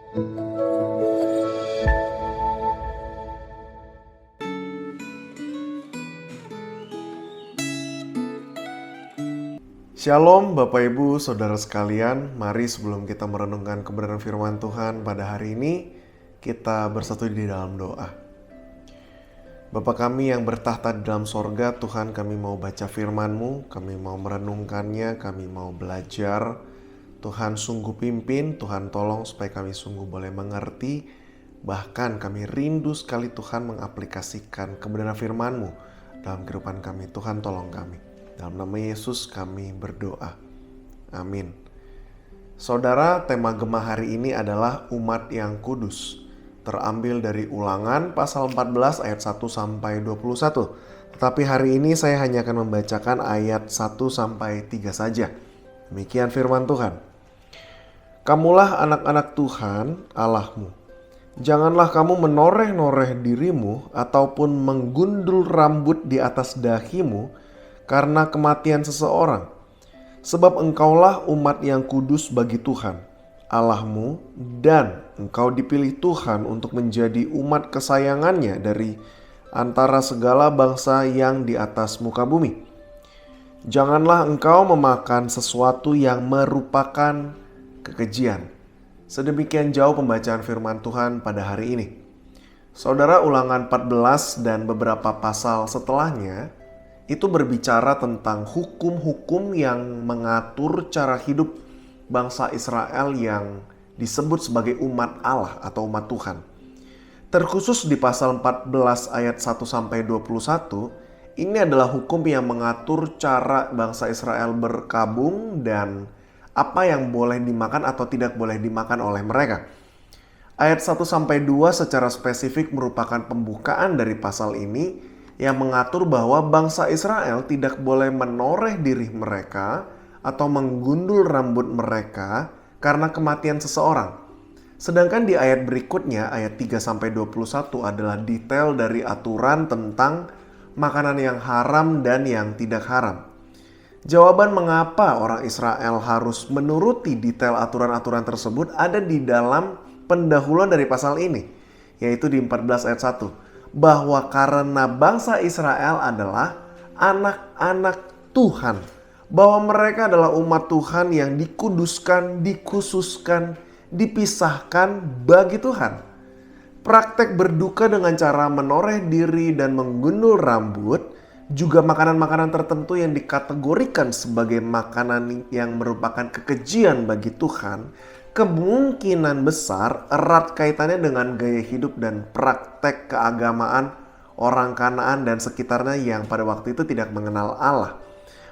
Shalom Bapak Ibu Saudara sekalian, mari sebelum kita merenungkan kebenaran firman Tuhan pada hari ini, kita bersatu di dalam doa. Bapa kami yang bertahta di dalam sorga, Tuhan kami mau baca firman-Mu, kami mau merenungkannya, kami mau belajar. Tuhan sungguh pimpin, Tuhan tolong supaya kami sungguh boleh mengerti, bahkan kami rindu sekali Tuhan mengaplikasikan kebenaran firman-Mu dalam kehidupan kami. Tuhan tolong kami. Dalam nama Yesus kami berdoa. Amin. Saudara, tema Gema hari ini adalah umat yang kudus. Terambil dari Ulangan pasal 14 ayat 1 sampai 21. Tetapi hari ini saya hanya akan membacakan ayat 1 sampai 3 saja. Demikian firman Tuhan. Kamulah anak-anak Tuhan Allahmu. Janganlah kamu menoreh-noreh dirimu ataupun menggundul rambut di atas dahimu karena kematian seseorang. Sebab engkaulah umat yang kudus bagi Tuhan, Allahmu, dan engkau dipilih Tuhan untuk menjadi umat kesayangannya dari antara segala bangsa yang di atas muka bumi. Janganlah engkau memakan sesuatu yang merupakan kekejian. Sedemikian jauh pembacaan firman Tuhan pada hari ini. Saudara, Ulangan 14 dan beberapa pasal setelahnya itu berbicara tentang hukum-hukum yang mengatur cara hidup bangsa Israel yang disebut sebagai umat Allah atau umat Tuhan. Terkhusus di pasal 14 ayat 1 sampai 21, ini adalah hukum yang mengatur cara bangsa Israel berkabung dan apa yang boleh dimakan atau tidak boleh dimakan oleh mereka. Ayat 1 sampai 2 secara spesifik merupakan pembukaan dari pasal ini yang mengatur bahwa bangsa Israel tidak boleh menoreh diri mereka atau menggundul rambut mereka karena kematian seseorang. Sedangkan di ayat berikutnya, ayat 3-21 adalah detail dari aturan tentang makanan yang haram dan yang tidak haram. Jawaban mengapa orang Israel harus menuruti detail aturan-aturan tersebut ada di dalam pendahuluan dari pasal ini, yaitu di 14 ayat 1. Bahwa karena bangsa Israel adalah anak-anak Tuhan, bahwa mereka adalah umat Tuhan yang dikuduskan, dikhususkan, dipisahkan bagi Tuhan. Praktek berduka dengan cara menoreh diri dan menggundul rambut, juga makanan-makanan tertentu yang dikategorikan sebagai makanan yang merupakan kekejian bagi Tuhan, kemungkinan besar erat kaitannya dengan gaya hidup dan praktek keagamaan orang Kanaan dan sekitarnya yang pada waktu itu tidak mengenal Allah.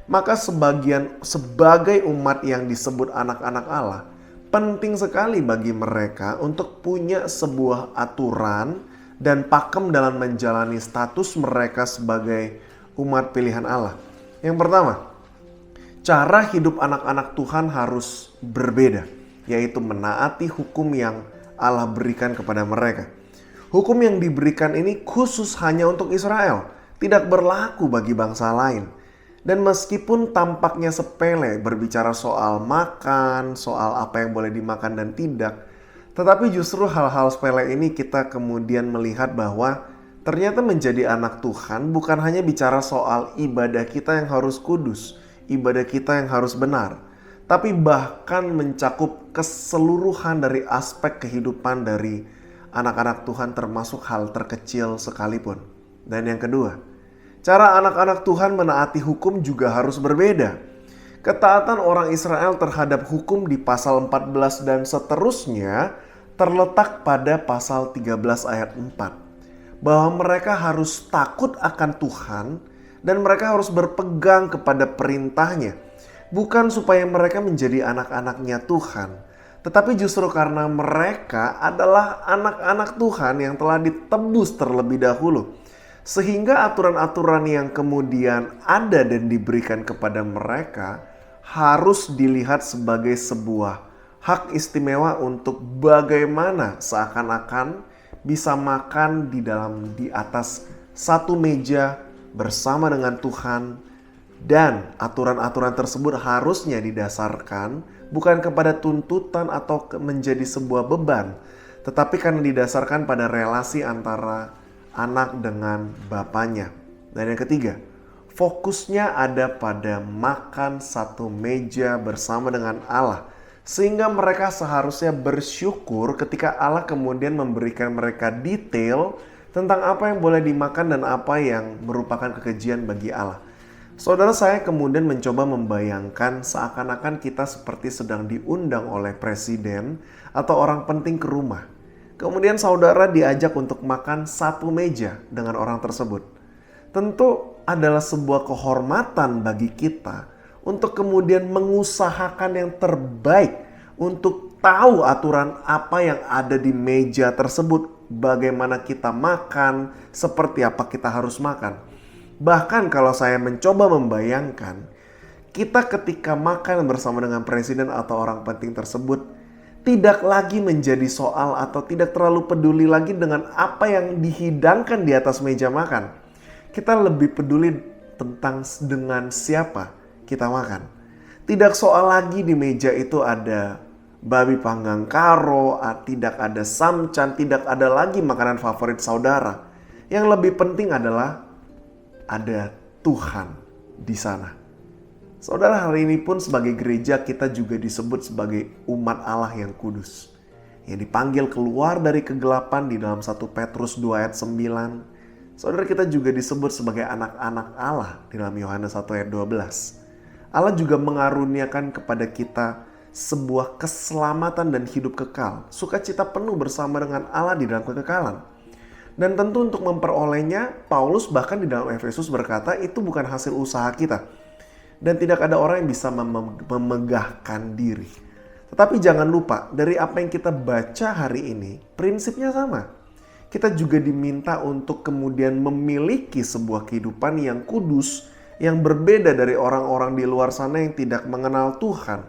Maka sebagai umat yang disebut anak-anak Allah, penting sekali bagi mereka untuk punya sebuah aturan dan pakem dalam menjalani status mereka sebagai umat pilihan Allah. Yang pertama, cara hidup anak-anak Tuhan harus berbeda, yaitu menaati hukum yang Allah berikan kepada mereka. Hukum yang diberikan ini khusus hanya untuk Israel, tidak berlaku bagi bangsa lain. Dan meskipun tampaknya sepele berbicara soal makan, soal apa yang boleh dimakan dan tidak, tetapi justru hal-hal sepele ini kita kemudian melihat bahwa ternyata menjadi anak Tuhan bukan hanya bicara soal ibadah kita yang harus kudus, ibadah kita yang harus benar, tapi bahkan mencakup keseluruhan dari aspek kehidupan dari anak-anak Tuhan termasuk hal terkecil sekalipun. Dan yang kedua, cara anak-anak Tuhan menaati hukum juga harus berbeda. Ketaatan orang Israel terhadap hukum di pasal 14 dan seterusnya terletak pada pasal 13 ayat 4. Bahwa mereka harus takut akan Tuhan dan mereka harus berpegang kepada perintahnya. Bukan supaya mereka menjadi anak-anaknya Tuhan, tetapi justru karena mereka adalah anak-anak Tuhan yang telah ditebus terlebih dahulu. Sehingga aturan-aturan yang kemudian ada dan diberikan kepada mereka harus dilihat sebagai sebuah hak istimewa untuk bagaimana seakan-akan bisa makan di atas satu meja bersama dengan Tuhan, dan aturan-aturan tersebut harusnya didasarkan bukan kepada tuntutan atau menjadi sebuah beban, tetapi karena didasarkan pada relasi antara anak dengan bapaknya. Dan yang ketiga, fokusnya ada pada makan satu meja bersama dengan Allah, sehingga mereka seharusnya bersyukur ketika Allah kemudian memberikan mereka detail tentang apa yang boleh dimakan dan apa yang merupakan kekejian bagi Allah. Saudara, saya kemudian mencoba membayangkan seakan-akan kita seperti sedang diundang oleh presiden atau orang penting ke rumah. Kemudian saudara diajak untuk makan satu meja dengan orang tersebut. Tentu adalah sebuah kehormatan bagi kita untuk kemudian mengusahakan yang terbaik untuk tahu aturan apa yang ada di meja tersebut, bagaimana kita makan, seperti apa kita harus makan. Bahkan kalau saya mencoba membayangkan, kita ketika makan bersama dengan presiden atau orang penting tersebut, tidak lagi menjadi soal atau tidak terlalu peduli lagi dengan apa yang dihidangkan di atas meja makan. Kita lebih peduli tentang dengan siapa kita makan. Tidak soal lagi di meja itu ada babi panggang karo, tidak ada samcan, tidak ada lagi makanan favorit saudara. Yang lebih penting adalah ada Tuhan di sana. Saudara, hari ini pun sebagai gereja kita juga disebut sebagai umat Allah yang kudus, yang dipanggil keluar dari kegelapan di dalam 1 Petrus 2 ayat 9. Saudara, kita juga disebut sebagai anak-anak Allah di dalam Yohanes 1 ayat 12. Allah juga mengaruniakan kepada kita sebuah keselamatan dan hidup kekal, sukacita penuh bersama dengan Allah di dalam kekekalan. Dan tentu untuk memperolehnya, Paulus bahkan di dalam Efesus berkata itu bukan hasil usaha kita. Dan tidak ada orang yang bisa memegahkan diri. Tetapi jangan lupa, dari apa yang kita baca hari ini, prinsipnya sama. Kita juga diminta untuk kemudian memiliki sebuah kehidupan yang kudus, yang berbeda dari orang-orang di luar sana yang tidak mengenal Tuhan.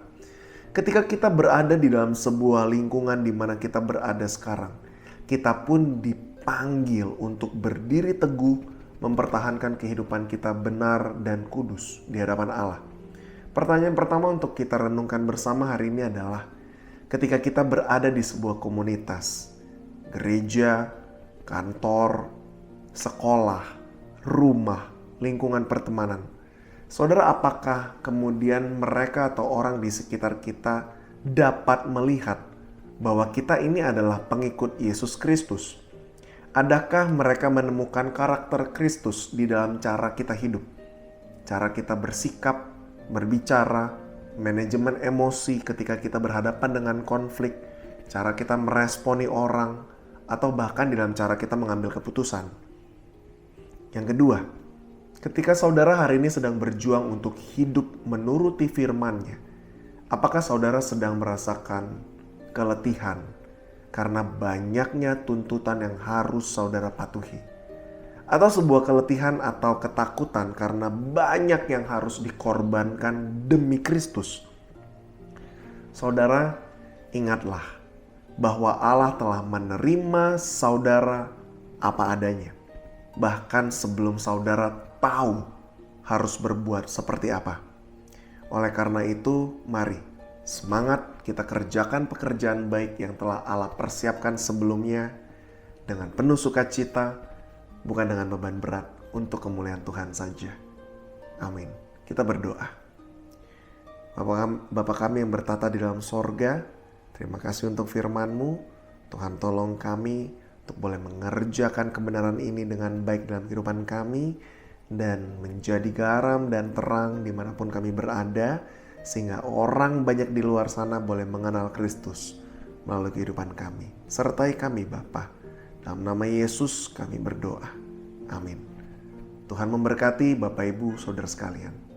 Ketika kita berada di dalam sebuah lingkungan di mana kita berada sekarang, kita pun dipanggil untuk berdiri teguh, mempertahankan kehidupan kita benar dan kudus di hadapan Allah. Pertanyaan pertama untuk kita renungkan bersama hari ini adalah, ketika kita berada di sebuah komunitas, gereja, kantor, sekolah, rumah, lingkungan pertemanan, saudara, apakah kemudian mereka atau orang di sekitar kita dapat melihat bahwa kita ini adalah pengikut Yesus Kristus? Adakah mereka menemukan karakter Kristus di dalam cara kita hidup? Cara kita bersikap, berbicara, manajemen emosi ketika kita berhadapan dengan konflik, cara kita meresponi orang, atau bahkan di dalam cara kita mengambil keputusan. Yang kedua, ketika saudara hari ini sedang berjuang untuk hidup menuruti firman-Nya, apakah saudara sedang merasakan keletihan karena banyaknya tuntutan yang harus saudara patuhi? Atau sebuah keletihan atau ketakutan karena banyak yang harus dikorbankan demi Kristus? Saudara, ingatlah bahwa Allah telah menerima saudara apa adanya. Bahkan sebelum saudara tahu harus berbuat seperti apa. Oleh karena itu, mari semangat kita kerjakan pekerjaan baik yang telah Allah persiapkan sebelumnya dengan penuh sukacita, bukan dengan beban berat, untuk kemuliaan Tuhan saja. Amin. Kita berdoa. Bapa kami yang bertata di dalam sorga, terima kasih untuk firman-Mu. Tuhan, tolong kami untuk boleh mengerjakan kebenaran ini dengan baik dalam kehidupan kami, dan menjadi garam dan terang dimanapun kami berada, sehingga orang banyak di luar sana boleh mengenal Kristus melalui kehidupan kami. Sertai kami Bapa. Dalam nama Yesus kami berdoa. Amin. Tuhan memberkati Bapak Ibu Saudara sekalian.